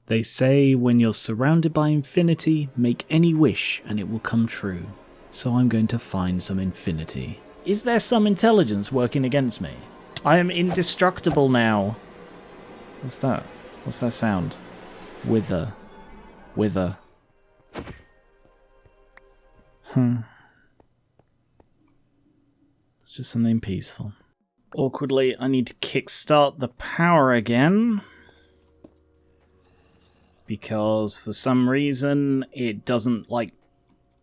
They say when you're surrounded by infinity, make any wish and it will come true. So I'm going to find some infinity. Is there some intelligence working against me? I am indestructible now. What's that? What's that sound? Wither. Wither. It's just something peaceful. Awkwardly, I need to kickstart the power again. Because for some reason, it doesn't, it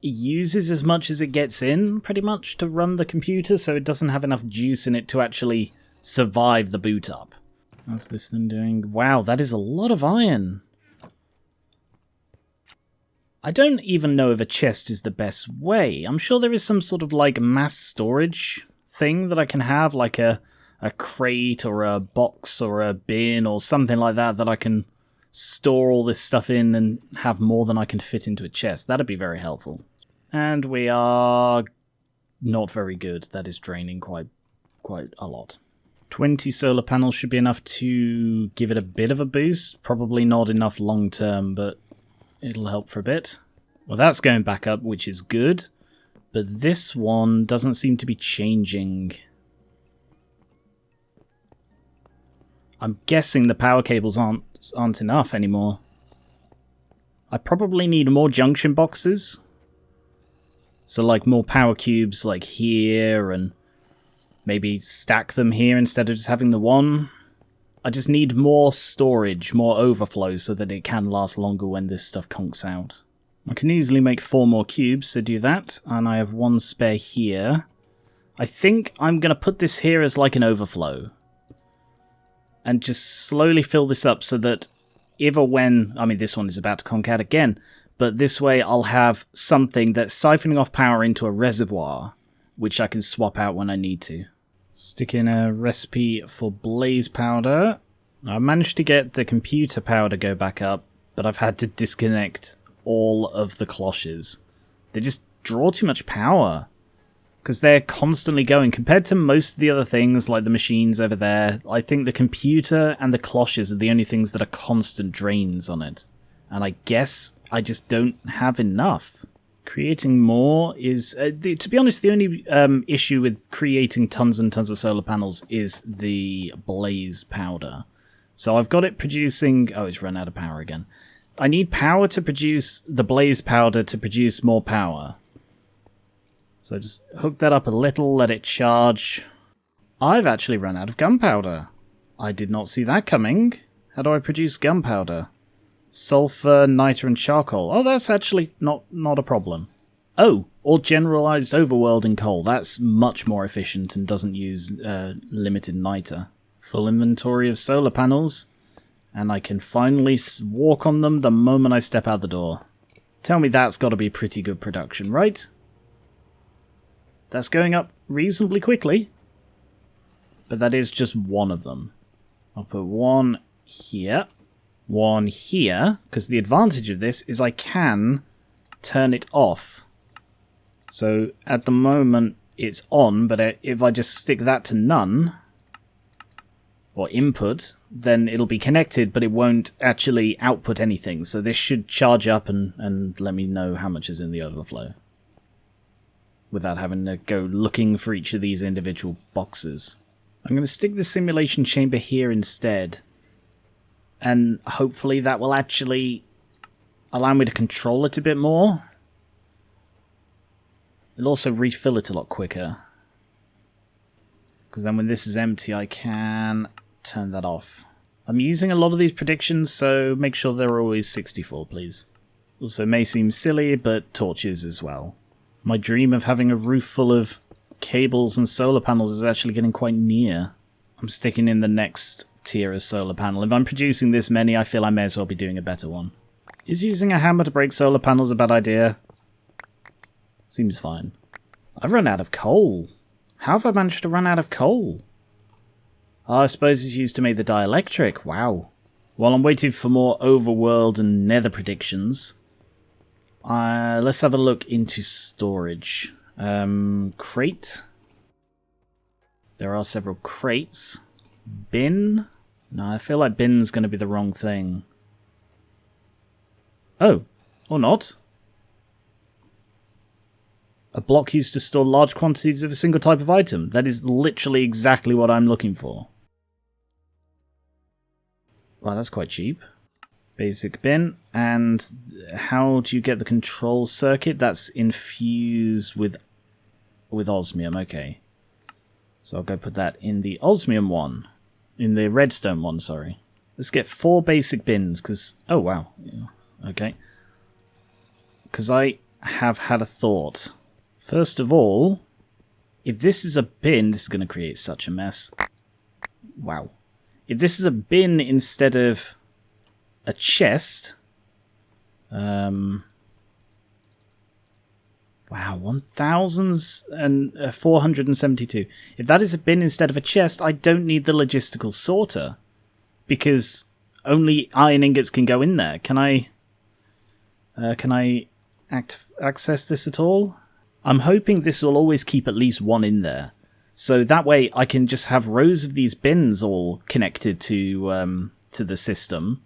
uses as much as it gets in, pretty much, to run the computer, so it doesn't have enough juice in it to actually survive the boot up. How's this thing doing? Wow, that is a lot of iron. I don't even know if a chest is the best way. I'm sure there is some sort of, mass storage thing that I can have, like a crate or a box or a bin or something like that I can store all this stuff in and have more than I can fit into a chest. That'd be very helpful. And we are not very good. That is draining quite a lot. 20 solar panels should be enough to give it a bit of a boost. Probably not enough long term, but it'll help for a bit. Well, that's going back up, which is good. But this one doesn't seem to be changing. I'm guessing the power cables aren't enough anymore. I probably need more junction boxes. So more power cubes here, and maybe stack them here instead of just having the one. I just need more storage, more overflow, so that it can last longer when this stuff conks out. I can easily make 4 more cubes, so do that. And I have 1 spare here. I think I'm going to put this here as an overflow. And just slowly fill this up so that if or when... I mean, this one is about to conk out again. But this way I'll have something that's siphoning off power into a reservoir, which I can swap out when I need to. Stick in a recipe for blaze powder. I managed to get the computer power to go back up, but I've had to disconnect all of the cloches. They just draw too much power. Because they're constantly going. Compared to most of the other things, like the machines over there, I think the computer and the cloches are the only things that are constant drains on it. And I guess I just don't have enough. Creating more is... to be honest, the only issue with creating tons and tons of solar panels is the blaze powder. So I've got it producing... Oh, it's run out of power again. I need power to produce the blaze powder to produce more power. So just hook that up a little, let it charge. I've actually run out of gunpowder. I did not see that coming. How do I produce gunpowder? Sulfur, niter, and charcoal. Oh, that's actually not a problem. Oh, or generalized overworlding coal. That's much more efficient and doesn't use limited niter. Full inventory of solar panels. And I can finally walk on them the moment I step out the door. Tell me that's got to be pretty good production, right? That's going up reasonably quickly. But that is just one of them. I'll put 1 here. 1 here. Because the advantage of this is I can turn it off. So at the moment it's on, but if I just stick that to none, or input, then it'll be connected, but it won't actually output anything. So this should charge up and let me know how much is in the overflow, without having to go looking for each of these individual boxes. I'm going to stick the simulation chamber here instead. And hopefully that will actually allow me to control it a bit more. It'll also refill it a lot quicker. Because then when this is empty, I can turn that off. I'm using a lot of these predictions, so make sure they're always 64, please. Also, may seem silly, but torches as well. My dream of having a roof full of cables and solar panels is actually getting quite near. I'm sticking in the next tier of solar panel. If I'm producing this many, I feel I may as well be doing a better one. Is using a hammer to break solar panels a bad idea? Seems fine. I've run out of coal. How have I managed to run out of coal? Oh, I suppose it's used to make the dielectric. Wow. While I'm waiting for more overworld and nether predictions, let's have a look into storage. Crate. There are several crates. Bin. No, I feel like bin's going to be the wrong thing. Oh, or not. A block used to store large quantities of a single type of item. That is literally exactly what I'm looking for. Wow, that's quite cheap. Basic bin. And how do you get the control circuit? That's infused with osmium. Okay. So I'll go put that in the osmium one. In the redstone one, sorry. Let's get 4 basic bins, because... Oh, wow. Yeah. Okay. Because I have had a thought. First of all, if this is a bin... This is going to create such a mess. Wow. If this is a bin instead of a chest... Wow, 1,472. If that is a bin instead of a chest, I don't need the logistical sorter. Because only iron ingots can go in there. Can I access this at all? I'm hoping this will always keep at least one in there. So that way I can just have rows of these bins all connected to the system.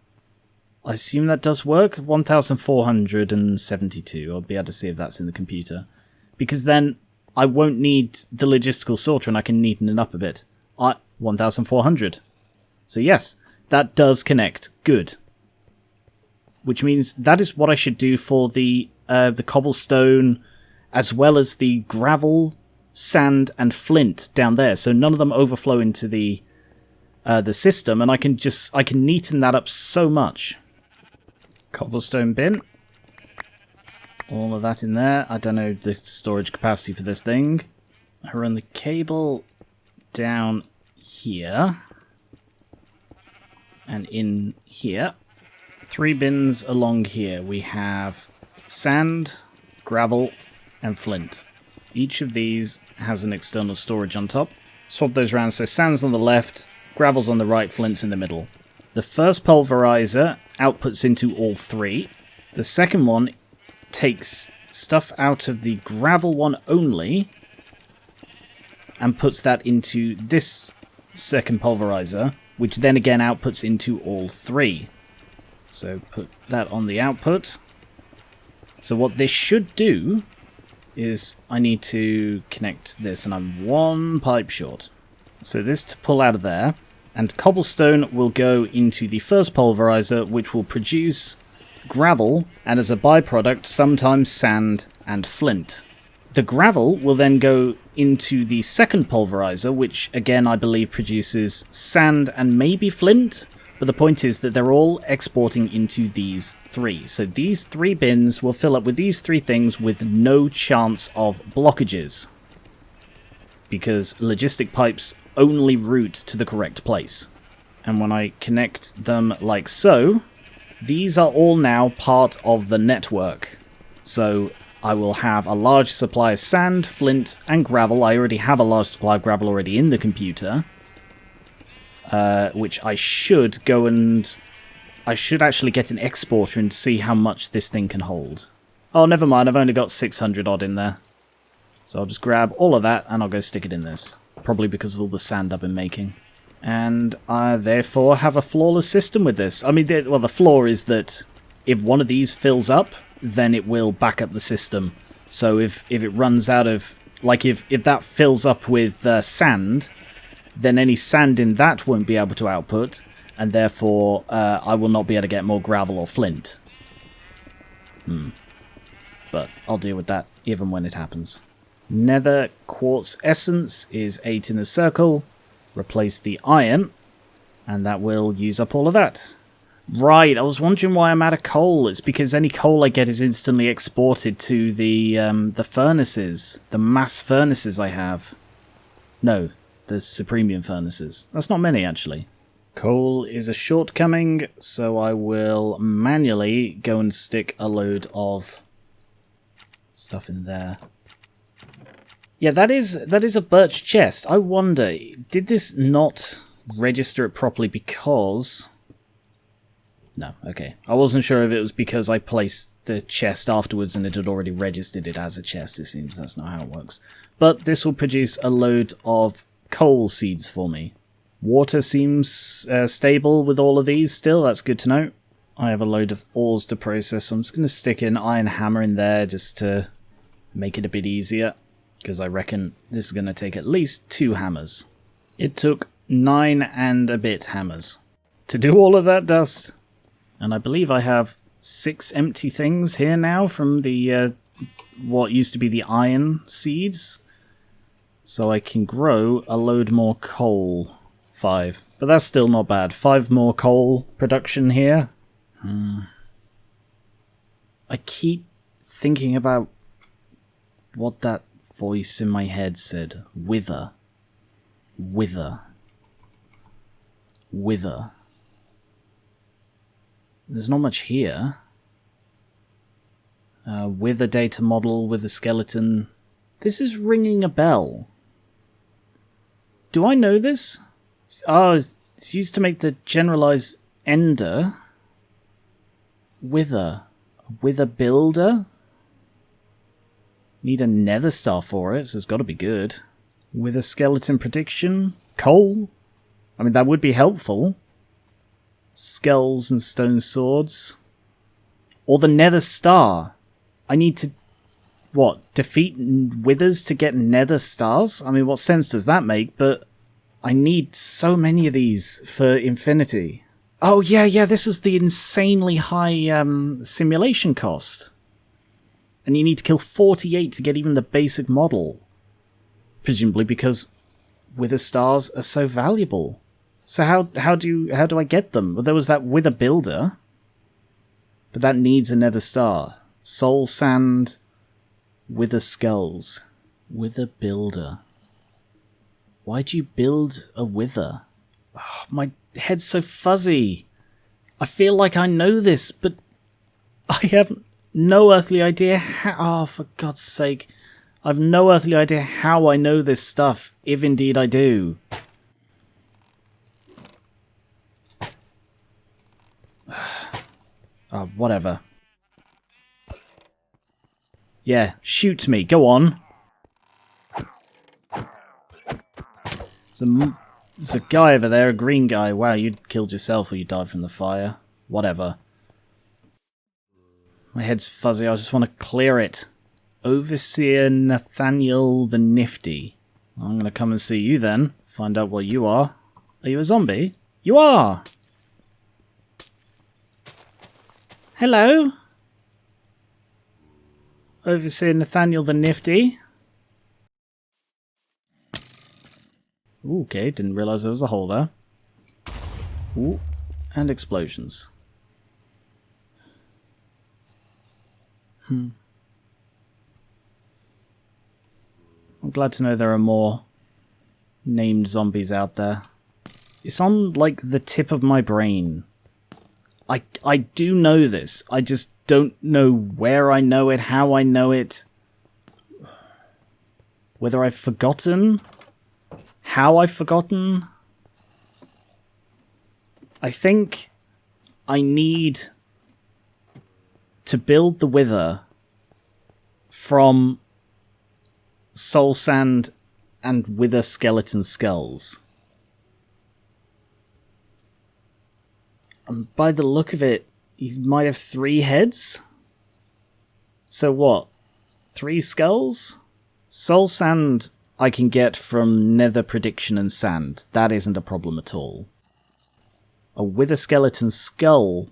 I assume that does work. 1,472. I'll be able to see if that's in the computer. Because then I won't need the logistical sorter and I can neaten it up a bit. 1,400. So yes, that does connect. Good. Which means that is what I should do for the cobblestone, as well as the gravel, sand, and flint down there. So none of them overflow into the system, and I can neaten that up so much. Cobblestone bin. All of that in there. I don't know the storage capacity for this thing. I run the cable down here. And in here. 3 bins along here. We have sand, gravel, and flint. Each of these has an external storage on top. Swap those around, so sand's on the left, gravel's on the right, flint's in the middle. The first pulverizer outputs into all 3. The second one takes stuff out of the gravel one only and puts that into this second pulverizer, which then again outputs into all 3. So put that on the output. So what this should do is I need to connect this, and I'm 1 pipe short. So this to pull out of there, and cobblestone will go into the first pulverizer, which will produce gravel, and as a byproduct, sometimes sand and flint. The gravel will then go into the second pulverizer, which again I believe produces sand and maybe flint, but the point is that they're all exporting into these 3. So these 3 bins will fill up with these 3 things with no chance of blockages, because logistic pipes only route to the correct place. And when I connect them like so, these are all now part of the network. So I will have a large supply of sand, flint, and gravel. I already have a large supply of gravel already in the computer, which I should go and... I should actually get an exporter and see how much this thing can hold. Oh, never mind, I've only got 600 odd in there. So I'll just grab all of that and I'll go stick it in this. Probably because of all the sand I've been making. And I therefore have a flawless system with this. I mean, the flaw is that if one of these fills up, then it will back up the system. So if it runs out of... Like, if that fills up with sand, then any sand in that won't be able to output, and therefore I will not be able to get more gravel or flint. But I'll deal with that even when it happens. Nether quartz essence is 8 in a circle. Replace the iron, and that will use up all of that. Right, I was wondering why I'm out of coal. It's because any coal I get is instantly exported to the furnaces, the mass furnaces I have. No, the Supremium furnaces. That's not many, actually. Coal is a shortcoming, so I will manually go and stick a load of stuff in there. Yeah, that is a birch chest. I wonder, did this not register it properly because... No, okay. I wasn't sure if it was because I placed the chest afterwards and it had already registered it as a chest. It seems that's not how it works. But this will produce a load of coal seeds for me. Water seems stable with all of these still. That's good to know. I have a load of ores to process, so I'm just going to stick an iron hammer in there just to make it a bit easier, because I reckon this is going to take at least 2 hammers. It took 9 and a bit hammers to do all of that dust. And I believe I have 6 empty things here now from the what used to be the iron seeds. So I can grow a load more coal. 5. But that's still not bad. 5 more coal production here. I keep thinking about what that voice in my head said. Wither. Wither. Wither. There's not much here. Wither data model, wither skeleton. This is ringing a bell. Do I know this? Oh, it's used to make the generalized ender. Wither. Wither builder? Need a nether star for it, so it's got to be good. Wither skeleton prediction? Coal? I mean, that would be helpful. Skulls and stone swords. Or the nether star. I need to, what, defeat withers to get nether stars? I mean, what sense does that make? But I need so many of these for infinity. Oh, yeah, this was the insanely high simulation cost. And you need to kill 48 to get even the basic model. Presumably because wither stars are so valuable. So how do I get them? Well, there was that wither builder. But that needs a nether star. Soul sand, wither skulls. Wither builder. Why do you build a wither? Oh, my head's so fuzzy. I feel like I know this, but I have no earthly idea how... Oh, for God's sake. I've no earthly idea how I know this stuff, if indeed I do. Oh, whatever. Yeah, shoot me. Go on. There's a guy over there, a green guy. Wow, you killed yourself or you died from the fire. Whatever. My head's fuzzy. I just want to clear it. Overseer Nathaniel the Nifty. I'm going to come and see you then. Find out what you are. Are you a zombie? You are! Hello? Overseer Nathaniel the Nifty. Ooh, okay, didn't realise there was a hole there. Ooh, and explosions. I'm glad to know there are more named zombies out there. It's on, like, the tip of my brain. I do know this. I just don't know where I know it, how I know it. Whether I've forgotten. How I've forgotten. I think I need to build the wither from soul sand and wither skeleton skulls. And by the look of it, he might have 3 heads? So what? 3 skulls? Soul sand I can get from nether prediction and sand. That isn't a problem at all. A wither skeleton skull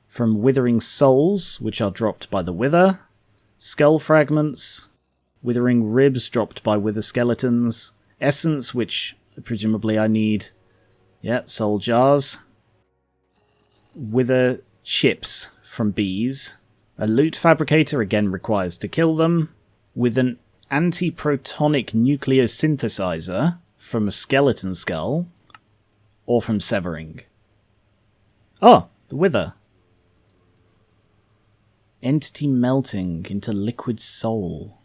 from withering souls, which are dropped by the wither. Skull fragments. Withering ribs dropped by wither skeletons. Essence, which presumably I need. Yep, soul jars. Wither chips from bees. A loot fabricator, again requires to kill them. With an anti-protonic nucleosynthesizer from a skeleton skull. Or from severing. Oh, the wither. Entity melting into liquid soul.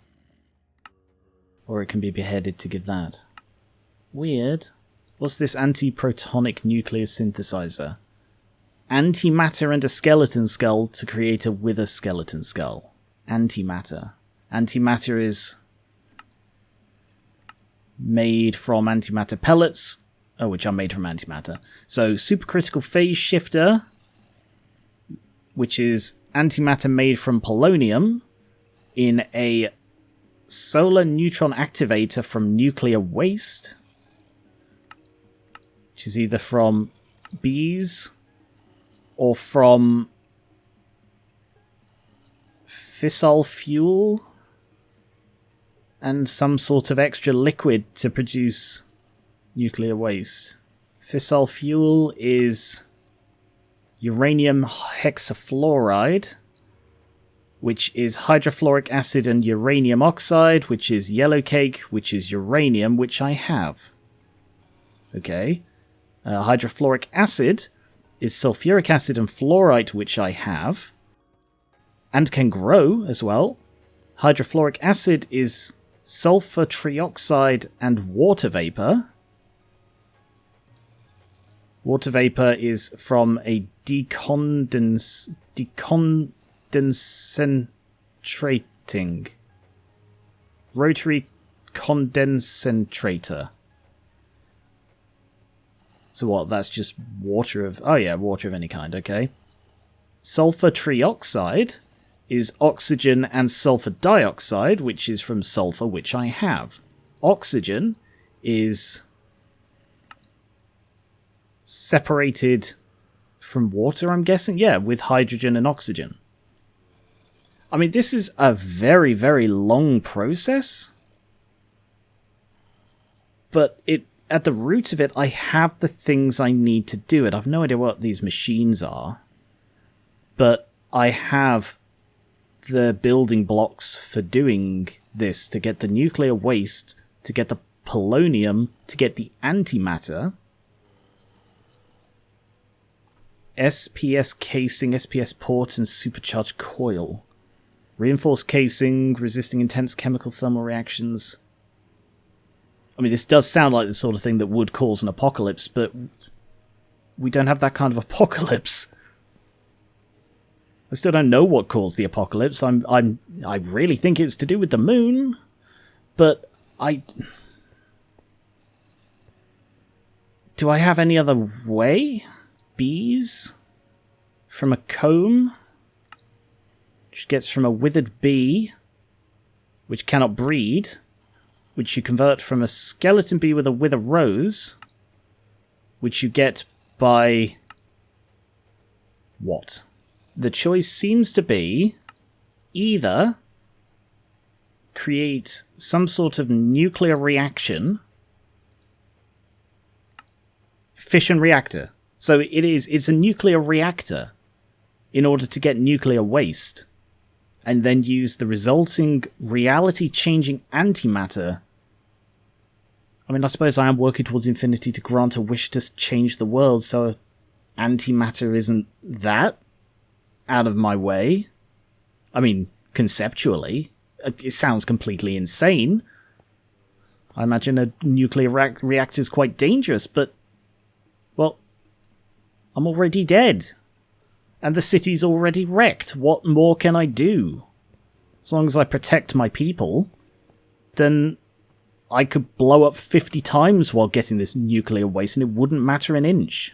Or it can be beheaded to give that. Weird. What's this anti-protonic nucleosynthesizer? Antimatter and a skeleton skull to create a wither skeleton skull. Antimatter. Antimatter is made from antimatter pellets. Oh, which are made from antimatter. So, supercritical phase shifter. which is antimatter made from polonium in a solar neutron activator from nuclear waste, which is either from bees or from fissile fuel and some sort of extra liquid to produce nuclear waste. Fissile fuel is uranium hexafluoride, which is hydrofluoric acid and uranium oxide, which is yellow cake, which is uranium, which I have. Okay. Hydrofluoric acid is sulfuric acid and fluorite, which I have, and can grow as well. Hydrofluoric acid is sulfur trioxide and water vapor. Water vapor is from a decondensating rotary condensator. So what, that's just water of... Oh yeah, water of any kind, okay. Sulfur trioxide is oxygen and sulfur dioxide, which is from sulfur, which I have. Oxygen is separated from water, I'm guessing? Yeah, with hydrogen and oxygen. I mean, this is a very, very long process. But at the root of it, I have the things I need to do it. I've no idea what these machines are. But I have the building blocks for doing this, to get the nuclear waste, to get the polonium, to get the antimatter. SPS casing, SPS port, and supercharged coil. Reinforced casing, resisting intense chemical thermal reactions. I mean, this does sound like the sort of thing that would cause an apocalypse, but we don't have that kind of apocalypse. I still don't know what caused the apocalypse. I really think it's to do with the moon, but do I have any other way? Bees from a comb, which gets from a withered bee, which cannot breed, which you convert from a skeleton bee with a wither rose, which you get by what? The choice seems to be either create some sort of nuclear reaction, fission reactor. So it's a nuclear reactor in order to get nuclear waste, and then use the resulting reality-changing antimatter. I mean, I suppose I am working towards infinity to grant a wish to change the world, so antimatter isn't that out of my way. I mean, conceptually, it sounds completely insane. I imagine a nuclear reactor is quite dangerous, but, well, I'm already dead. And the city's already wrecked. What more can I do? As long as I protect my people, then I could blow up 50 times while getting this nuclear waste and it wouldn't matter an inch.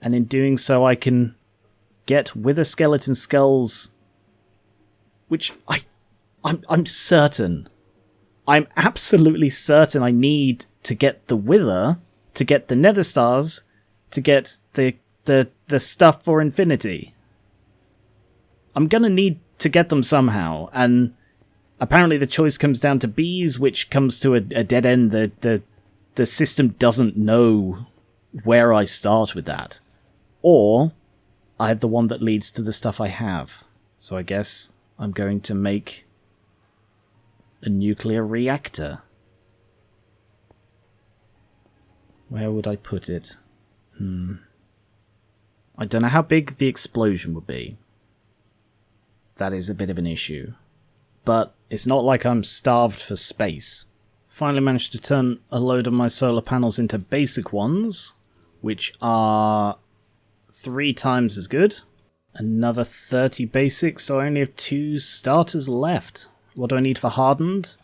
And in doing so, I can get wither skeleton skulls, which I'm certain. I'm absolutely certain I need to get the wither, to get the nether stars, to get the stuff for infinity. I'm gonna need to get them somehow, and apparently the choice comes down to bees, which comes to a dead end. The system doesn't know where I start with that. Or I have the one that leads to the stuff I have. So I guess I'm going to make a nuclear reactor. Where would I put it? I don't know how big the explosion would be. That is a bit of an issue. But it's not like I'm starved for space. Finally managed to turn a load of my solar panels into basic ones, which are 3 times as good. Another 30 basic, so I only have 2 starters left. What do I need for hardened?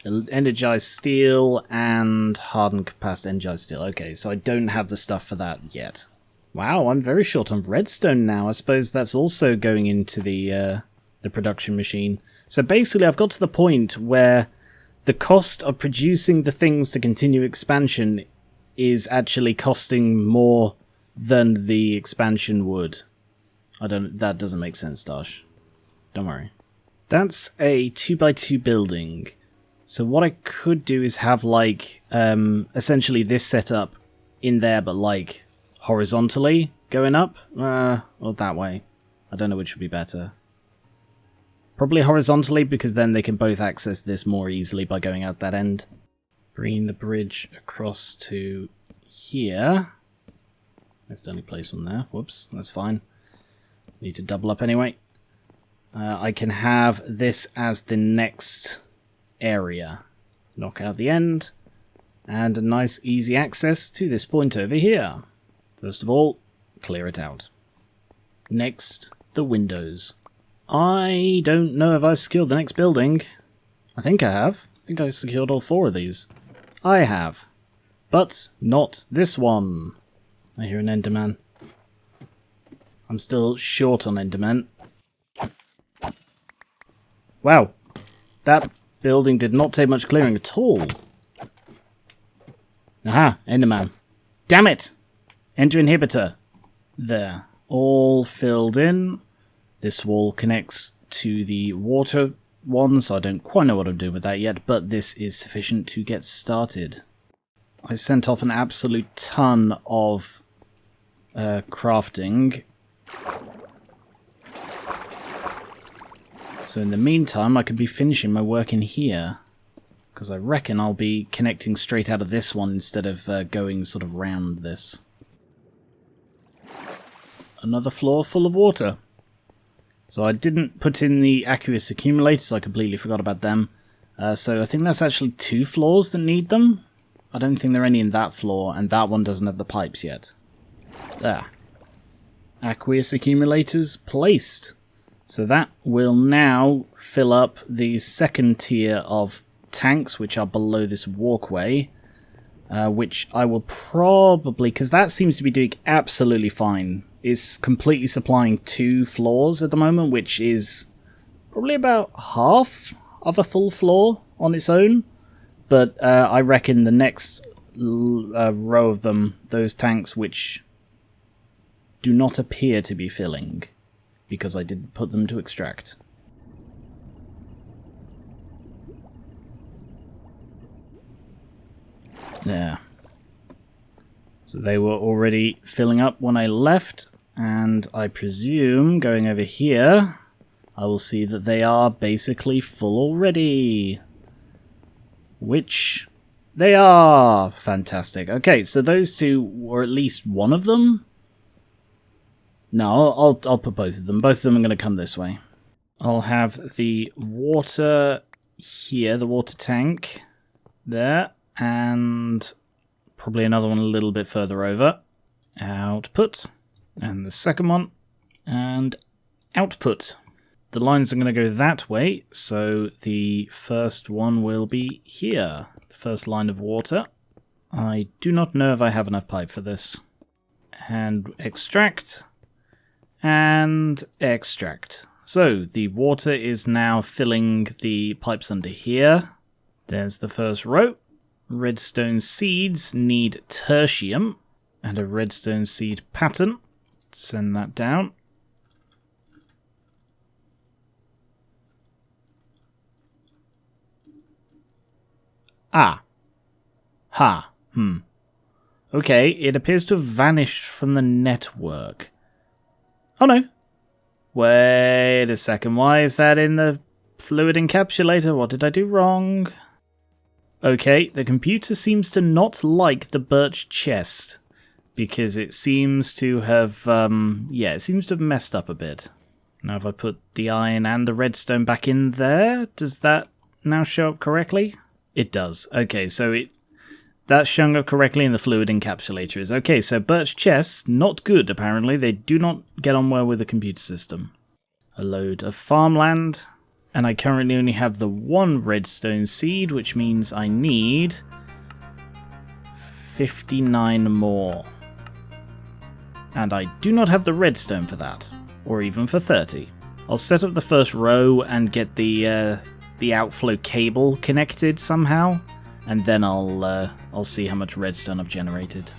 Energized steel and hardened capacity energized steel. Okay, so I don't have the stuff for that yet. Wow, I'm very short on redstone now. I suppose that's also going into the production machine. So basically I've got to the point where the cost of producing the things to continue expansion is actually costing more than the expansion would. That doesn't make sense, Dash. Don't worry. That's a 2x2 building. So what I could do is have like essentially this setup in there, but like horizontally going up, or that way. I don't know which would be better. Probably horizontally, because then they can both access this more easily by going out that end. Bringing the bridge across to here. Let's only place one there. Whoops, that's fine. Need to double up anyway. I can have this as the next area. Knock out the end. And a nice easy access to this point over here. First of all, clear it out. Next, the windows. I don't know if I've secured the next building. I think I have. I think I secured all 4 of these. I have. But not this one. I hear an Enderman. I'm still short on Endermen. Wow. That building did not take much clearing at all. Aha, Enderman. Damn it! Ender inhibitor. There. All filled in. This wall connects to the water one, so I don't quite know what I'm doing with that yet, but this is sufficient to get started. I sent off an absolute ton of crafting. So in the meantime, I could be finishing my work in here, because I reckon I'll be connecting straight out of this one instead of going sort of round this. Another floor full of water. So I didn't put in the aqueous accumulators, I completely forgot about them. So I think that's actually 2 floors that need them. I don't think there are any in that floor, and that one doesn't have the pipes yet. There. Aqueous accumulators placed. So that will now fill up the second tier of tanks, which are below this walkway. Which I will probably, because that seems to be doing absolutely fine. It's completely supplying 2 floors at the moment, which is probably about half of a full floor on its own. But I reckon the next row of them, those tanks which do not appear to be filling, because I didn't put them to extract. There. So they were already filling up when I left, and I presume going over here, I will see that they are basically full already. Which they are. Fantastic. Okay, so those 2, or at least one of them. No, I'll put both of them. Both of them are going to come this way. I'll have the water here, the water tank there, and probably another one a little bit further over. Output. And the second one. And output. The lines are going to go that way, so the first one will be here. The first line of water. I do not know if I have enough pipe for this. And extract. And extract. So the water is now filling the pipes under here. There's the first row. Redstone seeds need tertium and a redstone seed pattern. Send that down. Ah. Ha. Okay, it appears to have vanished from the network. Oh no. Wait a second, why is that in the fluid encapsulator? What did I do wrong? Okay, the computer seems to not like the birch chest, because it seems to have, it seems to have messed up a bit. Now if I put the iron and the redstone back in there, does that now show up correctly? It does. Okay, so that's showing up correctly in the fluid encapsulators. Okay, so birch chests, not good apparently. They do not get on well with the computer system. A load of farmland. And I currently only have the 1 redstone seed, which means I need 59 more. And I do not have the redstone for that, or even for 30. I'll set up the first row and get the outflow cable connected somehow, and then I'll see how much redstone I've generated.